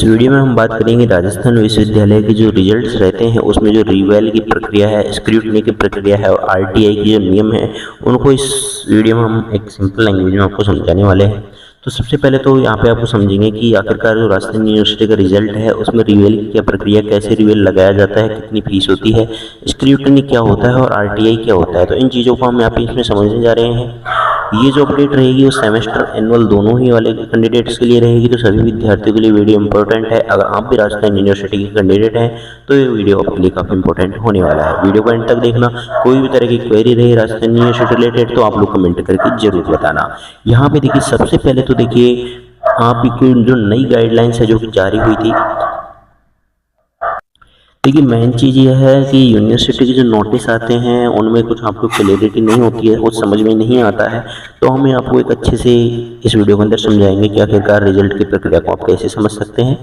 Video में हम बात करेंगे राजस्थान विश्वविद्यालय के जो रिजल्ट्स रहते हैं उसमें जो रिवैल की प्रक्रिया है, स्क्रूटनी की प्रक्रिया है और आरटीआई के जो नियम है उनको इस वीडियो में हम एक सिंपल लैंग्वेज में आपको समझाने वाले हैं। तो सबसे पहले तो यहाँ पे आपको समझेंगे कि आखिरकार जो राजस्थान यूनिवर्सिटी का रिजल्ट है उसमें रिवैल की क्या प्रक्रिया, कैसे रिवैल लगाया जाता है, कितनी फीस होती है, स्क्रूटनी क्या होता है और आरटीआई क्या होता है। तो इन चीज़ों को हम यहाँ पे इसमें समझने जा रहे हैं। ये जो अपडेट रहेगी वो सेमेस्टर एनुअल दोनों ही वाले कैंडिडेट्स के लिए रहेगी, तो सभी विद्यार्थियों के लिए वीडियो इंपॉर्टेंट है। अगर आप भी राजस्थान यूनिवर्सिटी के कैंडिडेट हैं तो ये वीडियो आपके लिए काफ़ी इंपॉर्टेंट होने वाला है। वीडियो को एंड तक देखना। कोई भी तरह की क्वेरी रही राजस्थान यूनिवर्सिटी रिलेटेड तो आप लोग कमेंट करके जरूर बताना। यहाँ पे देखिए सबसे पहले तो देखिए आपकी जो नई गाइडलाइंस है जो कि जारी हुई थी, देखिए मेन चीज़ यह है कि यूनिवर्सिटी के जो नोटिस आते हैं उनमें कुछ आपको क्लियरिटी नहीं होती है, कुछ समझ में नहीं आता है। तो हमें आपको एक अच्छे से इस वीडियो के अंदर समझाएंगे कि आखिरकार रिजल्ट की प्रक्रिया को आप कैसे समझ सकते हैं।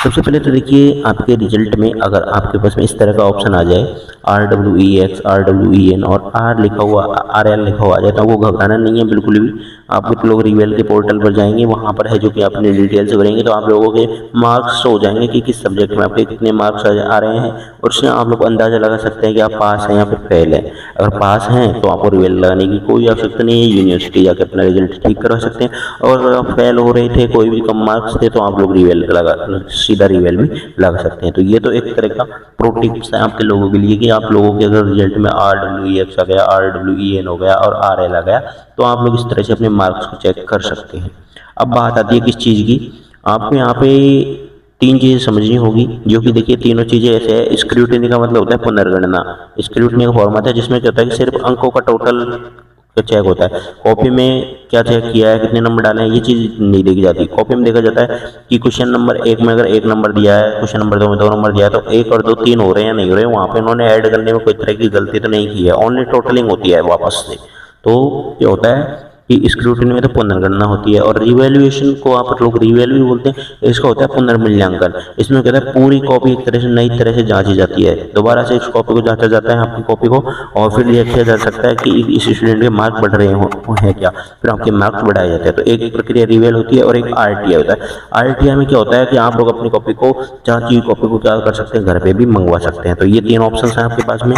सबसे पहले तो देखिए आपके रिजल्ट में अगर आपके पास में इस तरह का ऑप्शन आ जाए RWEX, RWEN और R लिखा हुआ, RL लिखा हुआ आ जाए तो वो घबराना नहीं है बिल्कुल भी। आप कुछ लोग रिवेल के पोर्टल पर जाएंगे, वहाँ पर है जो कि आपने डिटेल्स भरेंगे तो आप लोगों के मार्क्स हो जाएंगे कि किस सब्जेक्ट में आपके कितने मार्क्स आ रहे हैं और उससे आप लोग अंदाज़ा लगा सकते हैं कि आप पास हैं या फिर फेल हैं। अगर पास हैं तो आपको रिवेल लगाने की कोई आवश्यकता नहीं है, यूनिवर्सिटी जाकर अपना रिजल्ट ठीक करवा सकते हैं। और अगर आप फेल हो रहे थे, कोई भी कम मार्क्स थे, तो आप लोग रिवेल सीधा रिवेल में लगा सकते हैं। तो ये तो एक तरह का प्रो टिप्स है आपके लोगों के लिए कि आप लोगों के अगर रिजल्ट में RWEX आ गया, RWEN हो गया और RL आ गया तो आप लोग इस तरह से अपने मार्क्स को चेक कर सकते हैं। अब बात आती है किस चीज़ की, आपको यहाँ पे तीन चीज़ें समझनी होगी जो कि देखिए तीनों चीज़ें ऐसे है। स्क्रूटनी का मतलब होता है पुनर्गणना। स्क्रूटनी का फॉर्मेट है जिसमें क्या होता है कि सिर्फ अंकों का टोटल चेक होता है। कॉपी में क्या चेक किया है, कितने नंबर डाले हैं, ये चीज़ नहीं देखी जाती। कॉपी में देखा जाता है कि क्वेश्चन नंबर 1 में अगर 1 नंबर दिया है, क्वेश्चन नंबर 2 में 2 नंबर दिया है तो 1 और 2 3 हो रहे हैं या नहीं हो रहे हैं, वहाँ पे उन्होंने ऐड करने में कोई तरह की गलती तो नहीं की है, ओनली टोटलिंग होती है वापस से। तो क्या होता है कि स्क्रूटनी में तो पुनर्गणना होती है और रिवैल्यूएशन को आप लोग रिवैल्यू भी बोलते हैं, इसका होता है पुनर्मूल्यांकन। इसमें कहता है पूरी कॉपी एक तरह से नई तरह से जांची जाती है, दोबारा से इस कॉपी को जांचा जाता है आपकी कॉपी को और फिर ये किया जा सकता है कि इस स्टूडेंट के मार्क्स बढ़ रहे हैं क्या, फिर आपके मार्क्स बढ़ाए जाते हैं। तो एक प्रक्रिया रिवेल होती है और एक RTI होता है। RTI में क्या होता है कि आप लोग अपनी कॉपी को, जांची हुई कॉपी को क्या कर सकते हैं, घर पे भी मंगवा सकते हैं। तो ये तीन ऑप्शन हैं आपके पास में।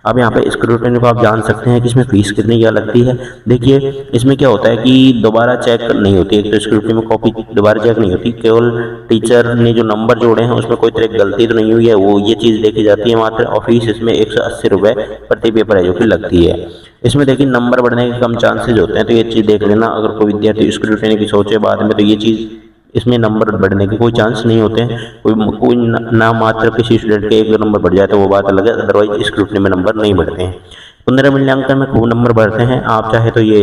अब यहाँ पे स्क्रूटनी को आप जान सकते हैं कि इसमें फीस कितनी क्या लगती है। देखिए इसमें क्या होता है कि दोबारा चेक नहीं होती है, तो स्क्रूटनी में कॉपी दोबारा चेक नहीं होती, केवल टीचर ने जो नंबर जोड़े हैं उसमें कोई तरह की गलती तो नहीं हुई है, वो ये चीज़ देखी जाती है मात्र। और फीस इसमें 180 रुपये प्रति पेपर है जो कि लगती है। इसमें देखिए नंबर बढ़ने के कम चांसेज होते हैं, तो ये चीज़ देख लेना। अगर कोई विद्यार्थी स्क्रूटनी की सोचे बाद में तो ये चीज़, इसमें नंबर बढ़ने के कोई चांस नहीं होते हैं। कोई ना मात्र किसी स्टूडेंट के 1 नंबर बढ़ जाए तो वो बात अलग है, अदरवाइज स्क्रूटनी में नंबर नहीं बढ़ते हैं। पुनर्मूल्यांकन में खूब नंबर बढ़ते हैं, आप चाहे तो ये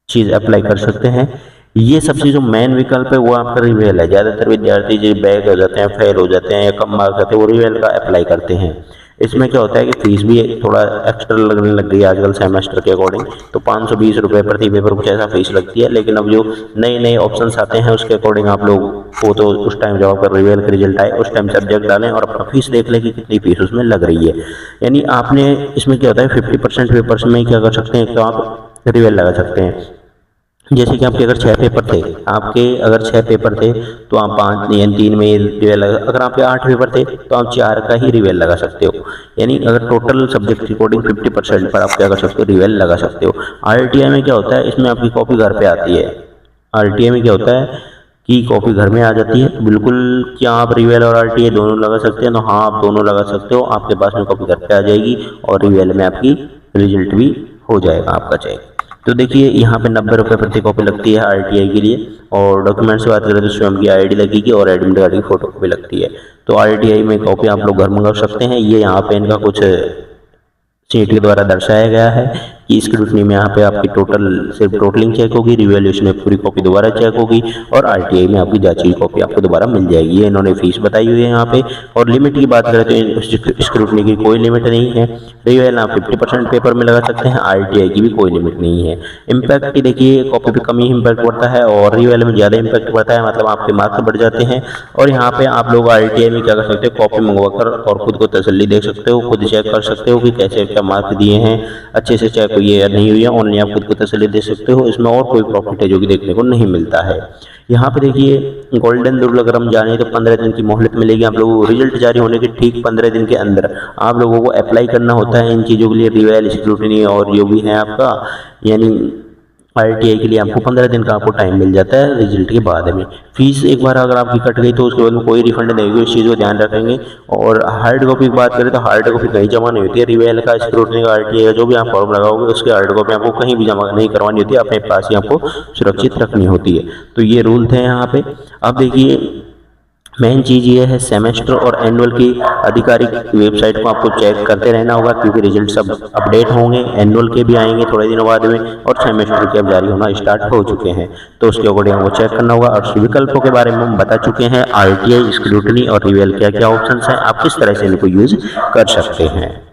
चीज़ अप्लाई कर सकते हैं। ये सबसे जो मेन विकल्प है वो आपका रिवेल है। ज़्यादातर विद्यार्थी जो बैक हो जाते हैं, फेल हो जाते हैं या कम मार्क्स आते हैं, वो रिवेल का अप्लाई करते हैं। इसमें क्या होता है कि फीस भी थोड़ा एक्स्ट्रा लगने लग गई है आजकल सेमेस्टर के अकॉर्डिंग, तो 520 रुपये प्रति पेपर कुछ ऐसा फीस लगती है। लेकिन अब जो नए नए ऑप्शंस आते हैं उसके अकॉर्डिंग आप लोग को तो उस टाइम जब आपका रिवेल का रिजल्ट आए उस टाइम सब्जेक्ट डालें और अपना फीस देख लें कि कितनी फीस उसमें लग रही है। यानी आपने इसमें क्या होता है 50% पेपर्स में क्या कर सकते हैं, तो आप रिवेल लगा सकते हैं। जैसे कि आपके अगर 6 पेपर थे, आपके अगर 6 पेपर थे तो आप 5 या 3 में रिवेल लगा, अगर आपके 8 पेपर थे तो आप 4 का ही रिवेल लगा सकते हो। यानी अगर टोटल सब्जेक्ट के अकॉर्डिंग 50% पर आप क्या कर सकते हो, रिवेल लगा सकते हो। RTI में क्या होता है, इसमें आपकी कॉपी घर पे आती है। RTI में क्या होता है कि कॉपी घर में आ जाती है। बिल्कुल, क्या आप रिवेल और RTI दोनों लगा सकते हैं? तो हाँ, आप दोनों लगा सकते हो। आपके पास में कॉपी घर पे आ जाएगी और रिवेल में आपकी रिजल्ट भी हो जाएगा आपका चेक। तो देखिए यहाँ पे 90 रुपये प्रति कॉपी लगती है RTI के लिए। और डॉक्यूमेंट से बात करें तो स्वयं की ID लगेगी और एडमिट कार्ड की फोटो कॉपी लगती है। तो RTI में कॉपी आप लोग घर मंगा सकते हैं। ये यहाँ पे इनका कुछ सीट के द्वारा दर्शाया गया है कि स्क्रूटनी में यहाँ पे आपकी टोटल सिर्फ टोटलिंग चेक होगी, रिवैल्यूएशन में पूरी कॉपी दोबारा चेक होगी और RTI में आपकी जांची हुई कॉपी आपको दोबारा मिल जाएगी। ये इन्होंने फीस बताई हुई है यहाँ पे। और लिमिट की बात करें तो स्क्रूटनी की कोई लिमिट नहीं है। रिवेल आप 50% पेपर में लगा सकते हैं, RTI की भी कोई लिमिट नहीं है। इम्पैक्ट की देखिए कॉपी पे कम ही इम्पैक्ट पड़ता है और रिवेल में ज़्यादा इम्पैक्ट पड़ता है, मतलब आपके मार्क्स बढ़ जाते हैं। और यहाँ पे आप लोग RTI में क्या कर सकते हो, कॉपी मंगवा कर और खुद को तसल्ली देख सकते हो, खुद चेक कर सकते हो कि कैसे क्या मार्क्स दिए हैं, अच्छे से चेक हुई है या नहीं हुई है। ऑनलाइन आप खुद को तसल्ली दे सकते हो। इसमें और कोई प्रॉफिट है जो कि देखने को नहीं मिलता है। यहाँ पे देखिए गोल्डन रूल अगर हम जाने तो 15 दिन की मोहलत मिलेगी आप लोगों को। रिजल्ट जारी होने के ठीक 15 दिन के अंदर आप लोगों को अप्लाई करना होता है इन चीज़ों के लिए, रिवेल, स्क्रूटनी और जो भी है आपका यानी RTI के लिए आपको 15 दिन का आपको टाइम मिल जाता है रिजल्ट के बाद में। फीस एक बार अगर आपकी कट गई तो उसके बाद में कोई रिफंड नहीं होगी, इस चीज़ को ध्यान रखेंगे। और हार्ड कॉपी की बात करें तो हार्ड कॉपी कहीं जमा नहीं होती है। रिवेल का, स्क्रूटनी का, RTI का जो भी आप फॉर्म लगाओगे उसके हार्ड कॉपी आपको कहीं भी जमा नहीं करवानी होती है, अपने पास ही आपको सुरक्षित रखनी होती है। तो ये रूल थे यहाँ पे। अब देखिए मेन चीज़ ये है सेमेस्टर और एनुअल की आधिकारिक वेबसाइट को आपको चेक करते रहना होगा, क्योंकि रिजल्ट सब अपडेट होंगे। एनुअल के भी आएंगे थोड़े दिनों बाद में और सेमेस्टर के अब जारी होना स्टार्ट हो चुके हैं, तो उसके अकॉर्डिंग आपको चेक करना होगा। और विकल्पों के बारे में हम बता चुके हैं, RTI, स्क्रूटनी और रिवेल क्या क्या ऑप्शन हैं, आप किस तरह से इनको यूज़ कर सकते हैं।